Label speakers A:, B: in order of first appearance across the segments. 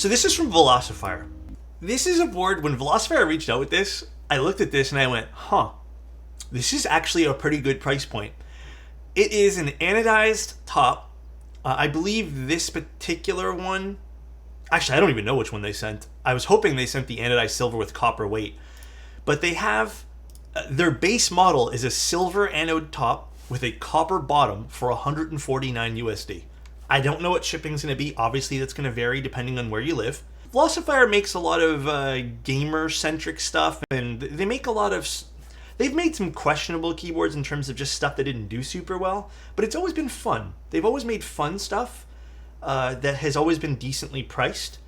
A: So this is from Velocifier. This is a board, when Velocifier reached out with this, I looked at this and I went, huh, this is actually a pretty good price point. It is an anodized top. I believe this particular one, actually I don't even know which one they sent. I was hoping they sent the anodized silver with copper weight. But they have, their base model is a silver anode top with a copper bottom for 149 USD. I don't know what shipping's going to be. Obviously that's going to vary depending on where you live. Velocifier makes a lot of gamer-centric stuff, and they make a lot of... They've made some questionable keyboards in terms of just stuff that didn't do super well, but it's always been fun. They've always made fun stuff that has always been decently priced,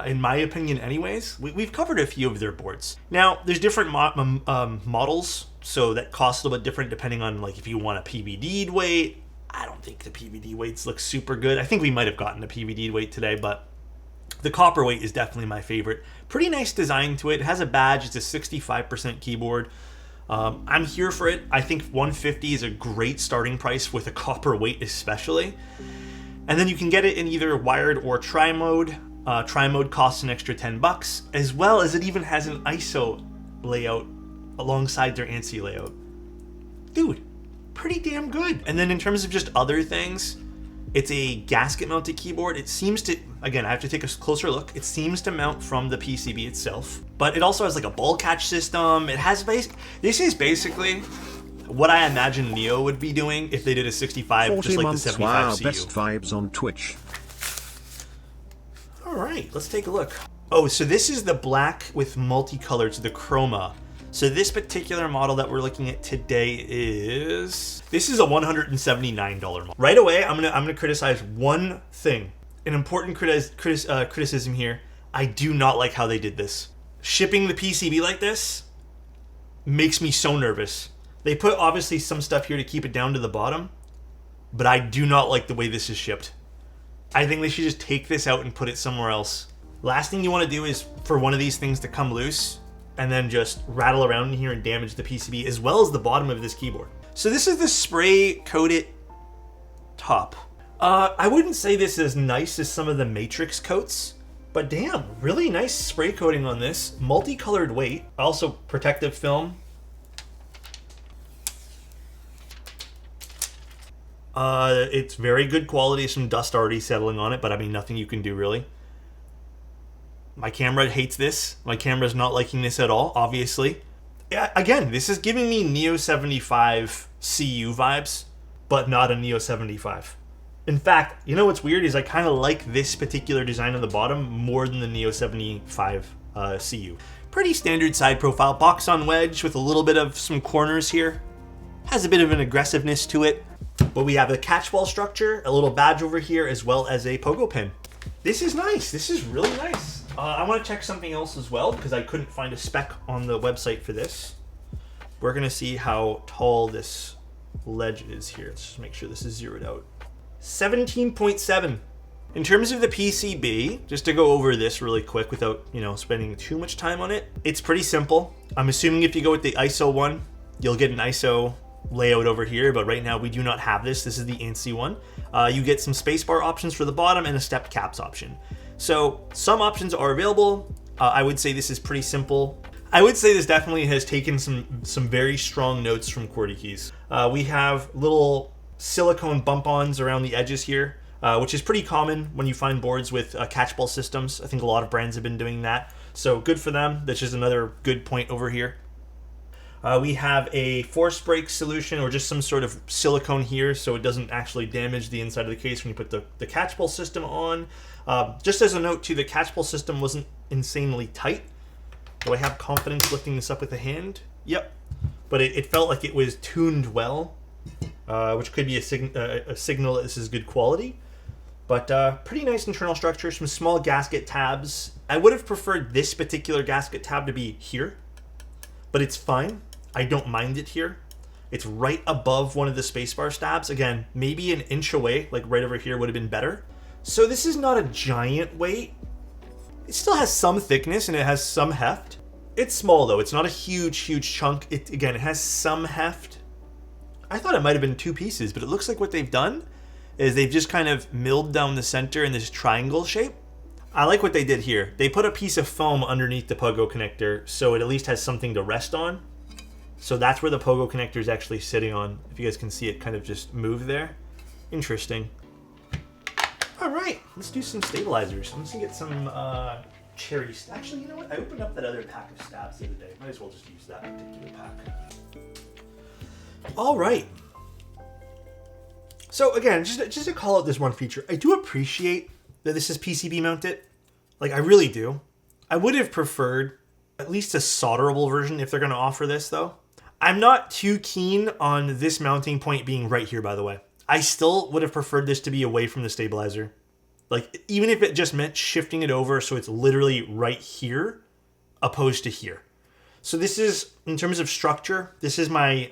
A: in my opinion anyways. We've covered a few of their boards. Now, there's different models, so that costs a little bit different depending on like if you want a PVD'd weight. I don't think the PVD weights look super good. I think we might have gotten a PVD'd weight today, but the copper weight is definitely my favorite. Pretty nice design to it. It has a badge. It's a 65% keyboard. I'm here for it. I think 150 is a great starting price with a copper weight especially. And then you can get it in either wired or tri-mode. Tri-mode costs an extra $10, as well as it even has an ISO layout alongside their ANSI layout. Dude, pretty damn good. And then in terms of just other things, it's a gasket mounted keyboard. It seems to, again, I have to take a closer look. It seems to mount from the PCB itself, but it also has like a ball catch system. It has this is basically what I imagine Neo would be doing if they did a 65, just like the 75
B: wow,
A: CU.
B: Best vibes on Twitch.
A: All right, let's take a look. Oh, so this is the black with multicolored, so the chroma. So this particular model that we're looking at today this is a $179 model. Right away, I'm gonna criticize one thing. An important criticism here. I do not like how they did this. Shipping the PCB like this makes me so nervous. They put obviously some stuff here to keep it down to the bottom, but I do not like the way this is shipped. I think they should just take this out and put it somewhere else. Last thing you want to do is for one of these things to come loose and then just rattle around in here and damage the PCB as well as the bottom of this keyboard. So this is the spray coated top. I wouldn't say this is as nice as some of the Matrix coats, but damn, really nice spray coating on this. Multicolored weight, also protective film. It's very good quality, some dust already settling on it, but I mean, nothing you can do really. My camera hates this. My camera's not liking this at all, obviously. Yeah, again, this is giving me Neo 75 CU vibes, but not a Neo 75. In fact, you know what's weird is I kind of like this particular design on the bottom more than the Neo 75 CU. Pretty standard side profile, box on wedge with a little bit of some corners here. Has a bit of an aggressiveness to it. But we have a catchball structure, a little badge over here, as well as a pogo pin. This is nice. This is really nice. I want to check something else as well, because I couldn't find a spec on the website for this. We're going to see how tall this ledge is here. Let's just make sure this is zeroed out. 17.7. In terms of the PCB, just to go over this really quick without, spending too much time on it, it's pretty simple. I'm assuming if you go with the ISO one, you'll get an ISO layout over here, but right now we do not have this. This is the ANSI one. You get some spacebar options for the bottom and a stepped caps option. So some options are available. I would say this is pretty simple. I would say this definitely has taken some very strong notes from QWERTY keys. We have little silicone bump-ons around the edges here, which is pretty common when you find boards with catchball systems. I think a lot of brands have been doing that. So good for them. That's just another good point over here. We have a force break solution or just some sort of silicone here so it doesn't actually damage the inside of the case when you put the catchball system on. Just as a note too, the catchball system wasn't insanely tight. Do I have confidence lifting this up with a hand? Yep. But it felt like it was tuned well, which could be a signal that this is good quality. But pretty nice internal structure, some small gasket tabs. I would have preferred this particular gasket tab to be here, but it's fine. I don't mind it here. It's right above one of the spacebar stabs. Again, maybe an inch away, like right over here would have been better. So this is not a giant weight. It still has some thickness and it has some heft. It's small though. It's not a huge chunk. It has some heft. I thought it might have been two pieces, but it looks like what they've done is they've just kind of milled down the center in this triangle shape. I like what they did here. They put a piece of foam underneath the pogo connector so it at least has something to rest on. So that's where the pogo connector is actually sitting on. If you guys can see it kind of just move there. Interesting. All right, let's do some stabilizers. I'm just gonna get some cherry. Actually, you know what? I opened up that other pack of stabs the other day. Might as well just use that particular pack. All right. So again, just to call out this one feature, I do appreciate that this is PCB mounted. Like, I really do. I would have preferred at least a solderable version if they're going to offer this, though. I'm not too keen on this mounting point being right here, by the way. I still would have preferred this to be away from the stabilizer. Like, even if it just meant shifting it over so it's literally right here, opposed to here. So this is, in terms of structure, this is my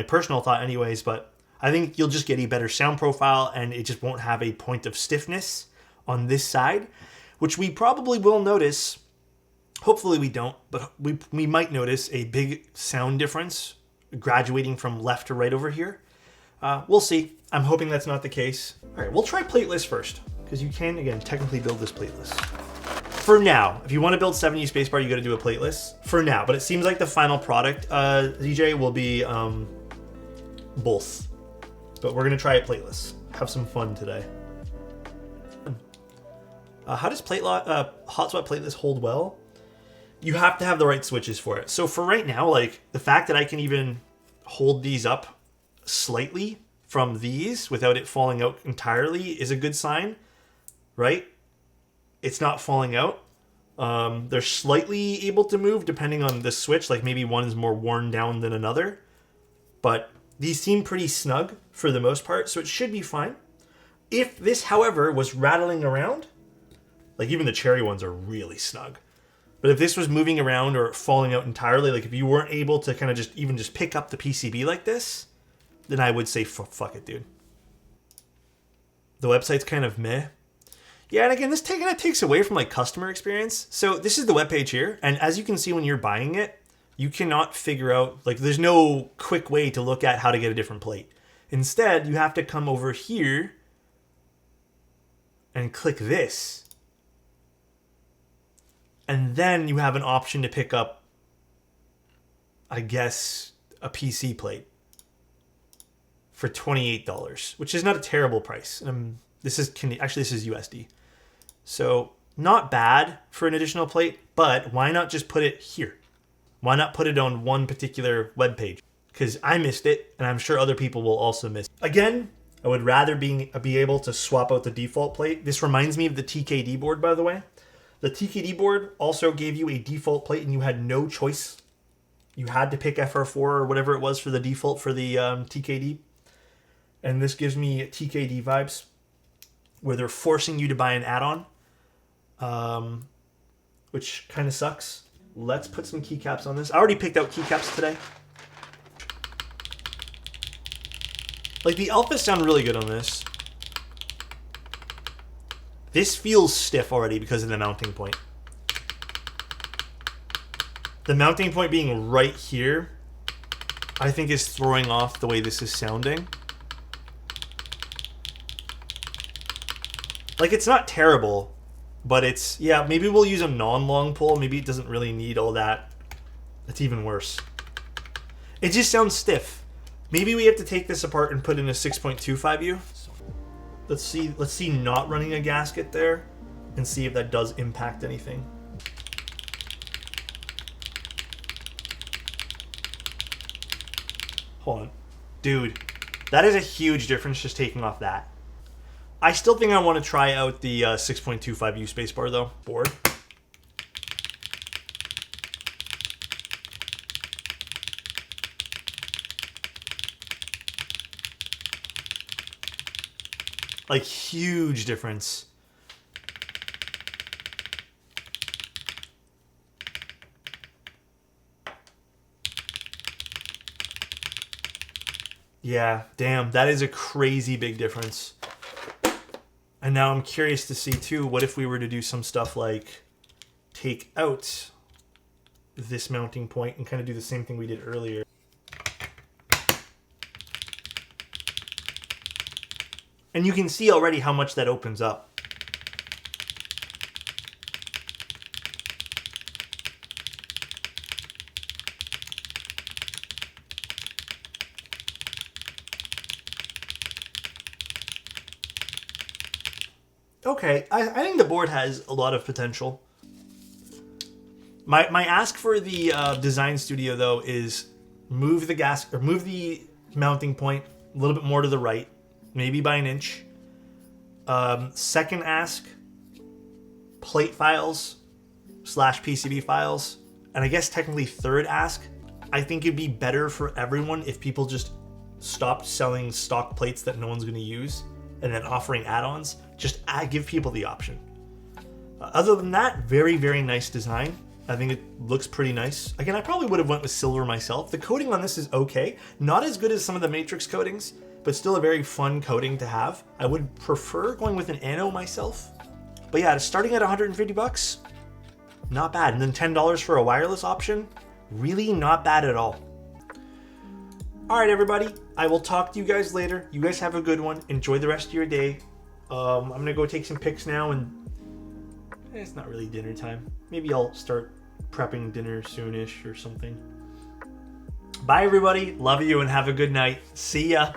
A: personal thought anyways, but I think you'll just get a better sound profile and it just won't have a point of stiffness on this side, which we probably will notice. Hopefully we don't, but we might notice a big sound difference graduating from left to right over here. We'll see. I'm hoping that's not the case. All right, we'll try plateless first, because you can, again, technically build this plateless. For now, if you want to build 7U spacebar, you got to do a plateless. For now, but it seems like the final product, DJ, will be both. But we're going to try it plateless. Have some fun today. How does hotspot plateless hold well? You have to have the right switches for it. So for right now, like, the fact that I can even hold these up slightly from these without it falling out entirely is a good sign, right? It's not falling out. They're slightly able to move depending on the switch. Like, maybe one is more worn down than another. But these seem pretty snug for the most part, so it should be fine. If this, however, was rattling around, like, even the cherry ones are really snug. But if this was moving around or falling out entirely, like if you weren't able to kind of just pick up the PCB like this, then I would say fuck it, dude. The website's kind of meh. Yeah, and again, this kind of takes away from like customer experience. So this is the webpage here, and as you can see when you're buying it, you cannot figure out, like, there's no quick way to look at how to get a different plate. Instead, you have to come over here and click this. And then you have an option to pick up, I guess, a PC plate for $28, which is not a terrible price. This is USD. So not bad for an additional plate, but why not just put it here? Why not put it on one particular web page? Because I missed it, and I'm sure other people will also miss it. Again, I would rather be able to swap out the default plate. This reminds me of the TKD board, by the way. The TKD board also gave you a default plate, and you had no choice. You had to pick FR4 or whatever it was for the default for the TKD. And this gives me TKD vibes, where they're forcing you to buy an add-on, which kind of sucks. Let's put some keycaps on this. I already picked out keycaps today. Like, the alphas sound really good on this. This feels stiff already because of the mounting point. The mounting point being right here, I think, is throwing off the way this is sounding. Like, it's not terrible, but it's, yeah, maybe we'll use a non-long pull. Maybe it doesn't really need all that. It's even worse. It just sounds stiff. Maybe we have to take this apart and put in a 6.25U. Let's see not running a gasket there and see if that does impact anything. Hold on. Dude, that is a huge difference just taking off that. I still think I want to try out the 6.25U spacebar though. Board. Like, huge difference. Yeah, damn, that is a crazy big difference. And now I'm curious to see too, what if we were to do some stuff like take out this mounting point and kind of do the same thing we did earlier. And you can see already how much that opens up. Okay, I think the board has a lot of potential. My ask for the design studio though is move the mounting point a little bit more to the right, maybe by an inch. Second ask, plate files / PCB files, and I guess technically third ask, I think it'd be better for everyone if people just stopped selling stock plates that no one's going to use and then offering add-ons. Just give people the option. Other than that, very, very nice design. I think it looks pretty nice. Again, I probably would have went with silver myself. The coating on this is okay. Not as good as some of the Matrix coatings, but still a very fun coating to have. I would prefer going with an ano myself. But yeah, starting at 150 bucks, not bad. And then $10 for a wireless option, really not bad at all. All right, everybody. I will talk to you guys later. You guys have a good one. Enjoy the rest of your day. I'm going to go take some pics now, and it's not really dinner time. Maybe I'll start prepping dinner soonish or something. Bye, everybody. Love you and have a good night. See ya.